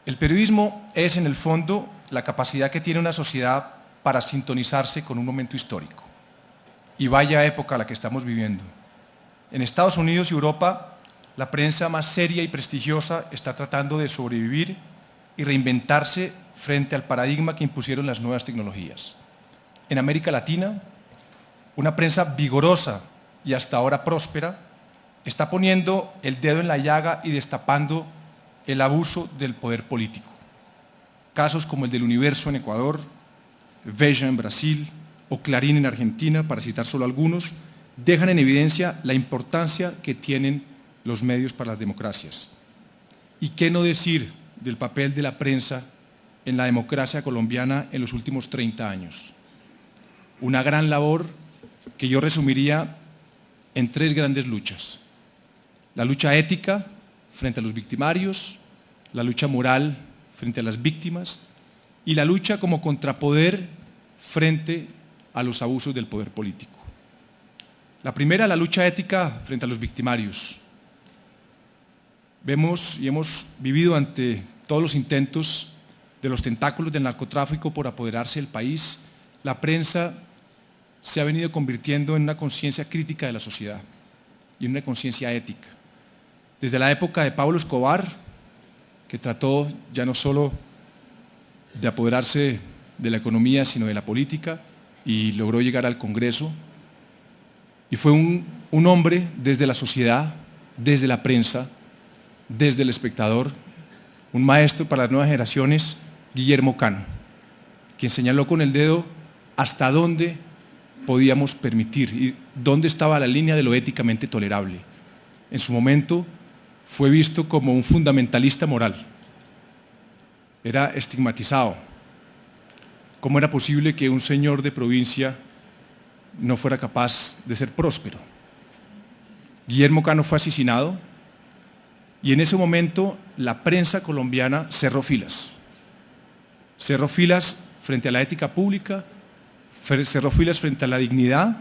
El periodismo es, en el fondo, la capacidad que tiene una sociedad para sintonizarse con un momento histórico. Y vaya época la que estamos viviendo. En Estados Unidos y Europa, la prensa más seria y prestigiosa está tratando de sobrevivir y reinventarse frente al paradigma que impusieron las nuevas tecnologías. En América Latina, una prensa vigorosa y hasta ahora próspera está poniendo el dedo en la llaga y destapando el abuso del poder político. Casos como el del Universo en Ecuador, Veja en Brasil o Clarín en Argentina, para citar solo algunos, dejan en evidencia la importancia que tienen los medios para las democracias. ¿Y qué no decir del papel de la prensa en la democracia colombiana en los últimos 30 años? Una gran labor que yo resumiría en 3 grandes luchas: la lucha ética frente a los victimarios, la lucha moral frente a las víctimas y la lucha como contrapoder frente a los abusos del poder político. La primera, la lucha ética frente a los victimarios. Vemos y hemos vivido ante todos los intentos de los tentáculos del narcotráfico por apoderarse del país. La prensa se ha venido convirtiendo en una conciencia crítica de la sociedad y en una conciencia ética. Desde la época de Pablo Escobar, que trató ya no solo de apoderarse de la economía, sino de la política, y logró llegar al Congreso, y fue un hombre desde la sociedad, desde la prensa, desde el espectador, un maestro para las nuevas generaciones, Guillermo Cano, quien señaló con el dedo hasta dónde podíamos permitir y dónde estaba la línea de lo éticamente tolerable. En su momento fue visto como un fundamentalista moral, era estigmatizado. ¿Cómo era posible que un señor de provincia no fuera capaz de ser próspero? Guillermo Cano fue asesinado y en ese momento la prensa colombiana cerró filas. Cerró filas frente a la ética pública, cerró filas frente a la dignidad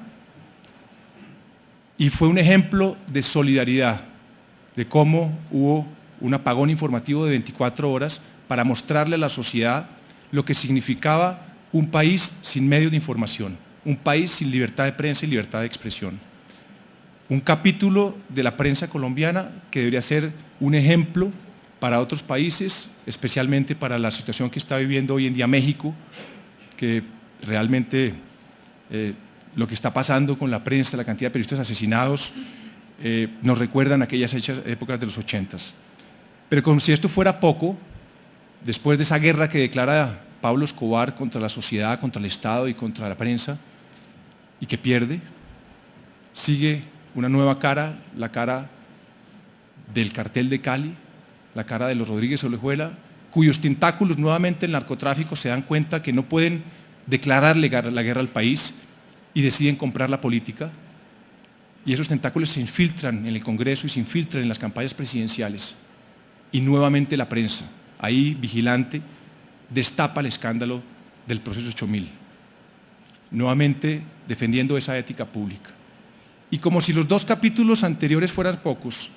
y fue un ejemplo de solidaridad, de cómo hubo un apagón informativo de 24 horas para mostrarle a la sociedad lo que significaba un país sin medios de información, un país sin libertad de prensa y libertad de expresión. Un capítulo de la prensa colombiana que debería ser un ejemplo para otros países, especialmente para la situación que está viviendo hoy en día México, que realmente lo que está pasando con la prensa, la cantidad de periodistas asesinados, nos recuerdan aquellas épocas de los 80s. Pero como si esto fuera poco, después de esa guerra que declara Pablo Escobar contra la sociedad, contra el Estado y contra la prensa, y que pierde, sigue una nueva cara, la cara del cartel de Cali, la cara de los Rodríguez Orejuela, cuyos tentáculos nuevamente el narcotráfico se dan cuenta que no pueden declararle la guerra al país y deciden comprar la política, y esos tentáculos se infiltran en el Congreso y se infiltran en las campañas presidenciales, y nuevamente la prensa, ahí vigilante, destapa el escándalo del proceso 8000, nuevamente defendiendo esa ética pública. Y como si los 2 capítulos anteriores fueran pocos,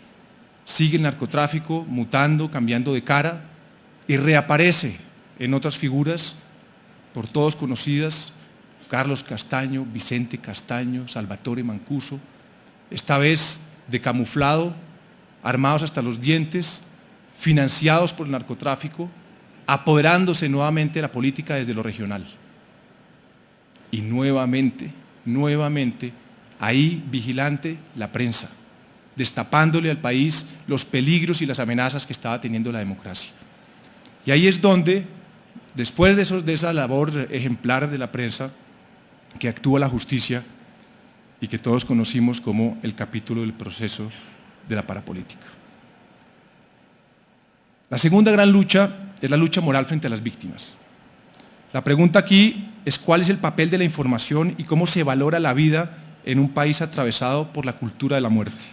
sigue el narcotráfico mutando, cambiando de cara, y reaparece en otras figuras por todos conocidas: Carlos Castaño, Vicente Castaño, Salvatore Mancuso, esta vez de camuflado, armados hasta los dientes, financiados por el narcotráfico, apoderándose nuevamente de la política desde lo regional. Y nuevamente, ahí vigilante la prensa, destapándole al país los peligros y las amenazas que estaba teniendo la democracia. Y ahí es donde, después de esa labor ejemplar de la prensa, que actúa la justicia y que todos conocimos como el capítulo del proceso de la parapolítica. La segunda gran lucha es la lucha moral frente a las víctimas. La pregunta aquí es cuál es el papel de la información y cómo se valora la vida en un país atravesado por la cultura de la muerte.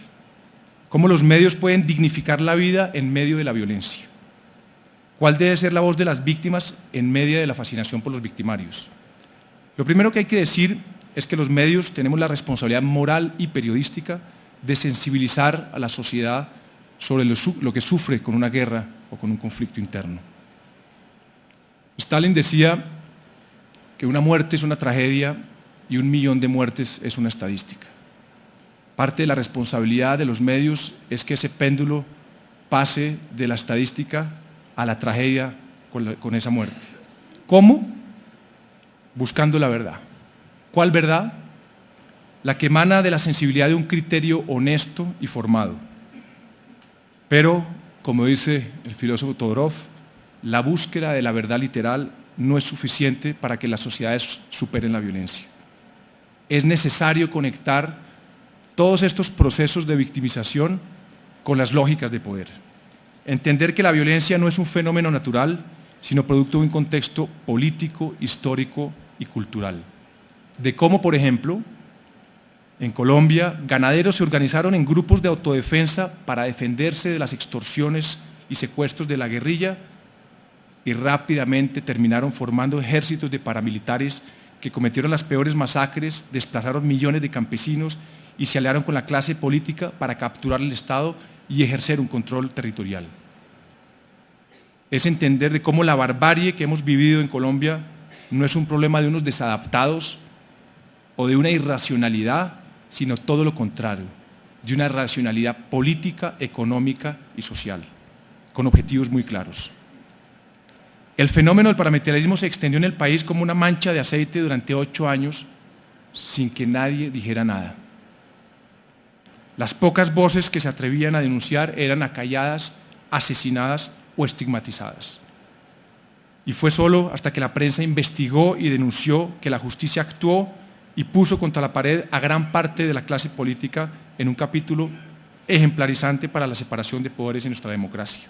Cómo los medios pueden dignificar la vida en medio de la violencia. ¿Cuál debe ser la voz de las víctimas en medio de la fascinación por los victimarios? Lo primero que hay que decir es que los medios tenemos la responsabilidad moral y periodística de sensibilizar a la sociedad sobre lo que sufre con una guerra o con un conflicto interno. Stalin decía que una muerte es una tragedia y 1 millón de muertes es una estadística. Parte de la responsabilidad de los medios es que ese péndulo pase de la estadística a la tragedia con esa muerte. ¿Cómo? Buscando la verdad. ¿Cuál verdad? La que emana de la sensibilidad de un criterio honesto y formado. Pero, como dice el filósofo Todorov, la búsqueda de la verdad literal no es suficiente para que las sociedades superen la violencia. Es necesario conectar todos estos procesos de victimización con las lógicas de poder. Entender que la violencia no es un fenómeno natural, sino producto de un contexto político, histórico y cultural. De cómo, por ejemplo, en Colombia, ganaderos se organizaron en grupos de autodefensa para defenderse de las extorsiones y secuestros de la guerrilla y rápidamente terminaron formando ejércitos de paramilitares que cometieron las peores masacres, desplazaron millones de campesinos y se aliaron con la clase política para capturar el Estado y ejercer un control territorial. Es entender de cómo la barbarie que hemos vivido en Colombia no es un problema de unos desadaptados o de una irracionalidad, sino todo lo contrario, de una racionalidad política, económica y social, con objetivos muy claros. El fenómeno del paramilitarismo se extendió en el país como una mancha de aceite durante 8 años sin que nadie dijera nada. Las pocas voces que se atrevían a denunciar eran acalladas, asesinadas o estigmatizadas. Y fue solo hasta que la prensa investigó y denunció que la justicia actuó y puso contra la pared a gran parte de la clase política en un capítulo ejemplarizante para la separación de poderes en nuestra democracia.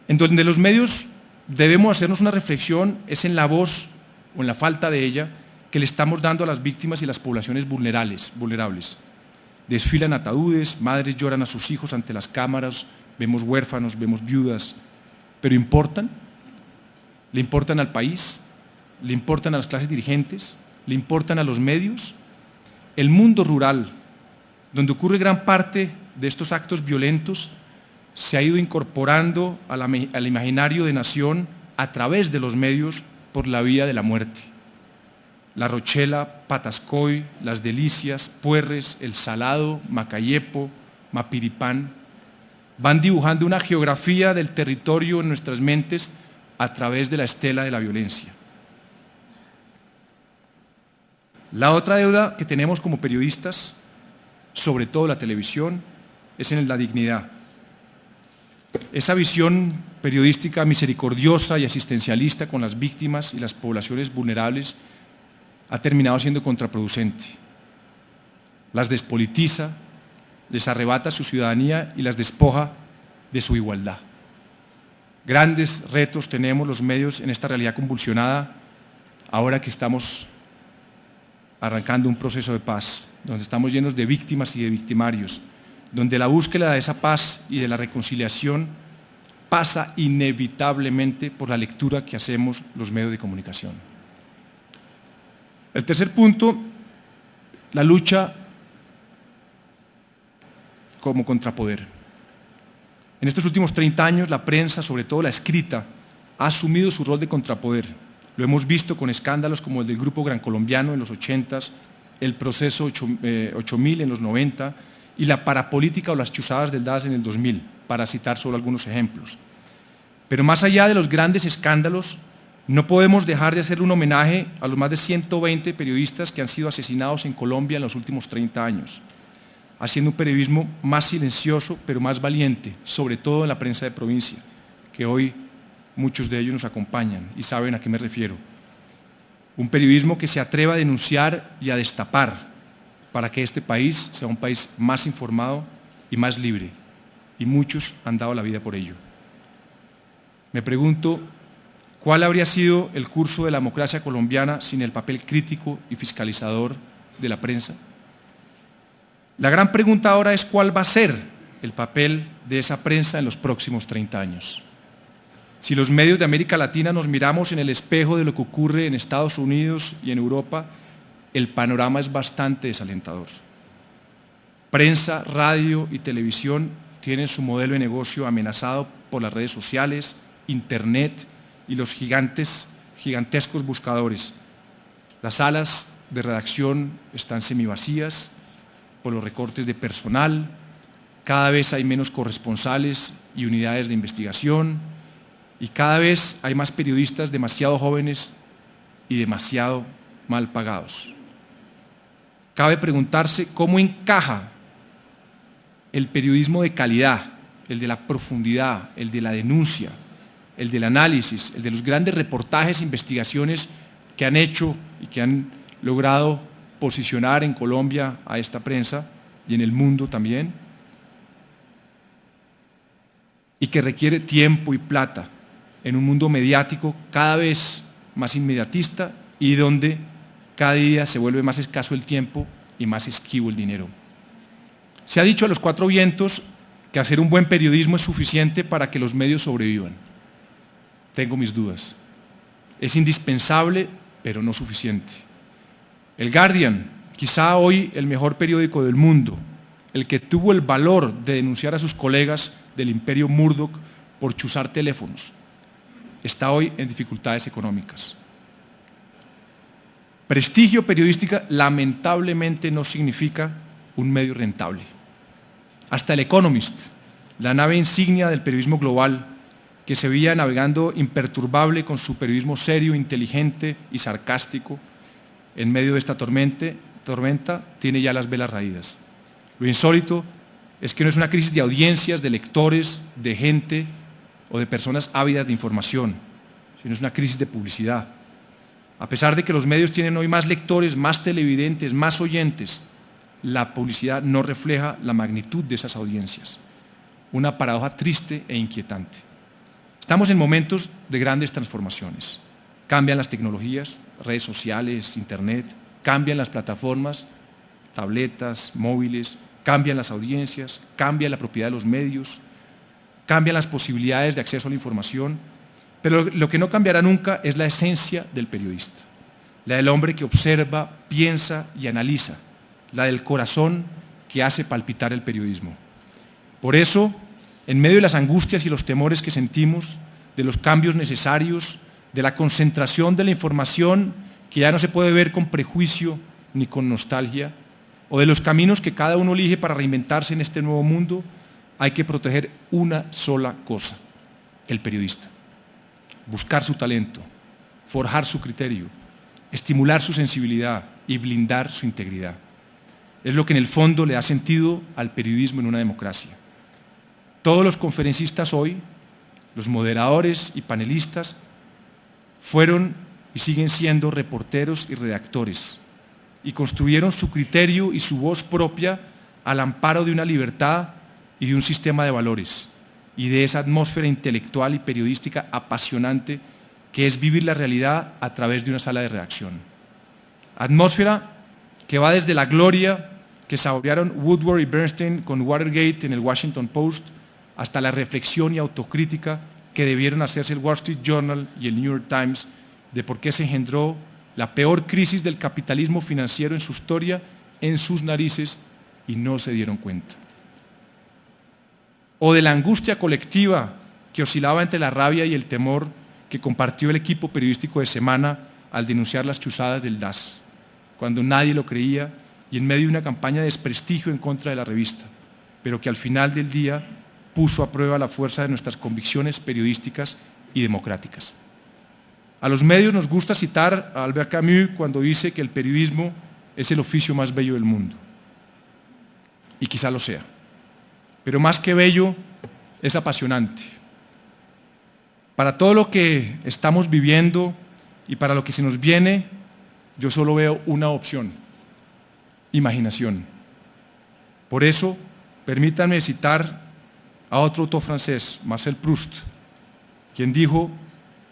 En donde los medios debemos hacernos una reflexión es en la voz o en la falta de ella que le estamos dando a las víctimas y las poblaciones vulnerables. Desfilan ataúdes, madres lloran a sus hijos ante las cámaras, vemos huérfanos, vemos viudas, pero ¿importan? ¿Le importan al país? ¿Le importan a las clases dirigentes? ¿Le importan a los medios? El mundo rural, donde ocurre gran parte de estos actos violentos, se ha ido incorporando al imaginario de nación a través de los medios por la vía de la muerte. La Rochela, Patascoy, Las Delicias, Puerres, El Salado, Macayepo, Mapiripán, van dibujando una geografía del territorio en nuestras mentes a través de la estela de la violencia. La otra deuda que tenemos como periodistas, sobre todo la televisión, es en la dignidad. Esa visión periodística misericordiosa y asistencialista con las víctimas y las poblaciones vulnerables ha terminado siendo contraproducente. Las despolitiza, les arrebata su ciudadanía y las despoja de su igualdad. Grandes retos tenemos los medios en esta realidad convulsionada, ahora que estamos arrancando un proceso de paz, donde estamos llenos de víctimas y de victimarios, donde la búsqueda de esa paz y de la reconciliación pasa inevitablemente por la lectura que hacemos los medios de comunicación. El tercer punto, la lucha como contrapoder. En estos últimos 30 años, la prensa, sobre todo la escrita, ha asumido su rol de contrapoder. Lo hemos visto con escándalos como el del Grupo Gran Colombiano en los 80s, el proceso 8000 en los 90 y la parapolítica o las chuzadas del DAS en el 2000, para citar solo algunos ejemplos. Pero más allá de los grandes escándalos, no podemos dejar de hacer un homenaje a los más de 120 periodistas que han sido asesinados en Colombia en los últimos 30 años, haciendo un periodismo más silencioso pero más valiente, sobre todo en la prensa de provincia, que hoy muchos de ellos nos acompañan y saben a qué me refiero. Un periodismo que se atreva a denunciar y a destapar para que este país sea un país más informado y más libre, y muchos han dado la vida por ello. Me pregunto, ¿cuál habría sido el curso de la democracia colombiana sin el papel crítico y fiscalizador de la prensa? La gran pregunta ahora es cuál va a ser el papel de esa prensa en los próximos 30 años. Si los medios de América Latina nos miramos en el espejo de lo que ocurre en Estados Unidos y en Europa, el panorama es bastante desalentador. Prensa, radio y televisión tienen su modelo de negocio amenazado por las redes sociales, Internet y los gigantescos buscadores. Las salas de redacción están semivacías por los recortes de personal, cada vez hay menos corresponsales y unidades de investigación, y cada vez hay más periodistas demasiado jóvenes y demasiado mal pagados. Cabe preguntarse cómo encaja el periodismo de calidad, el de la profundidad, el de la denuncia, el del análisis, el de los grandes reportajes e investigaciones que han hecho y que han logrado posicionar en Colombia a esta prensa y en el mundo también, y que requiere tiempo y plata en un mundo mediático cada vez más inmediatista y donde cada día se vuelve más escaso el tiempo y más esquivo el dinero. Se ha dicho a los cuatro vientos que hacer un buen periodismo es suficiente para que los medios sobrevivan. Tengo mis dudas. Es indispensable, pero no suficiente. El Guardian, quizá hoy el mejor periódico del mundo, el que tuvo el valor de denunciar a sus colegas del imperio Murdoch por chuzar teléfonos, está hoy en dificultades económicas. Prestigio periodístico lamentablemente no significa un medio rentable. Hasta el Economist, la nave insignia del periodismo global, que se veía navegando imperturbable con su periodismo serio, inteligente y sarcástico, en medio de esta tormenta, tiene ya las velas raídas. Lo insólito es que no es una crisis de audiencias, de lectores, de gente o de personas ávidas de información, sino es una crisis de publicidad. A pesar de que los medios tienen hoy más lectores, más televidentes, más oyentes, la publicidad no refleja la magnitud de esas audiencias. Una paradoja triste e inquietante. Estamos en momentos de grandes transformaciones. Cambian las tecnologías, redes sociales, internet, cambian las plataformas, tabletas, móviles, cambian las audiencias, cambia la propiedad de los medios, cambian las posibilidades de acceso a la información, pero lo que no cambiará nunca es la esencia del periodista, la del hombre que observa, piensa y analiza, la del corazón que hace palpitar el periodismo. Por eso, en medio de las angustias y los temores que sentimos, de los cambios necesarios, de la concentración de la información que ya no se puede ver con prejuicio ni con nostalgia, o de los caminos que cada uno elige para reinventarse en este nuevo mundo, hay que proteger una sola cosa: el periodista. Buscar su talento, forjar su criterio, estimular su sensibilidad y blindar su integridad. Es lo que en el fondo le da sentido al periodismo en una democracia. Todos los conferencistas hoy, los moderadores y panelistas, fueron y siguen siendo reporteros y redactores, y construyeron su criterio y su voz propia al amparo de una libertad y de un sistema de valores, y de esa atmósfera intelectual y periodística apasionante que es vivir la realidad a través de una sala de redacción. Atmósfera que va desde la gloria que saborearon Woodward y Bernstein con Watergate en el Washington Post, hasta la reflexión y autocrítica que debieron hacerse el Wall Street Journal y el New York Times de por qué se engendró la peor crisis del capitalismo financiero en su historia en sus narices y no se dieron cuenta. O de la angustia colectiva que oscilaba entre la rabia y el temor que compartió el equipo periodístico de Semana al denunciar las chuzadas del DAS, cuando nadie lo creía y en medio de una campaña de desprestigio en contra de la revista, pero que al final del día puso a prueba la fuerza de nuestras convicciones periodísticas y democráticas. A los medios nos gusta citar a Albert Camus cuando dice que el periodismo es el oficio más bello del mundo. Y quizá lo sea. Pero más que bello, es apasionante. Para todo lo que estamos viviendo y para lo que se nos viene, yo solo veo una opción: imaginación. Por eso, permítanme citar a otro autor francés, Marcel Proust, quien dijo: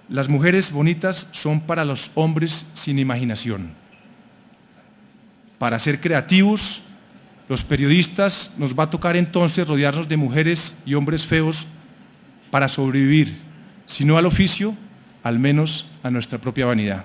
las mujeres bonitas son para los hombres sin imaginación. Para ser creativos, los periodistas nos va a tocar entonces rodearnos de mujeres y hombres feos para sobrevivir, si no al oficio, al menos a nuestra propia vanidad.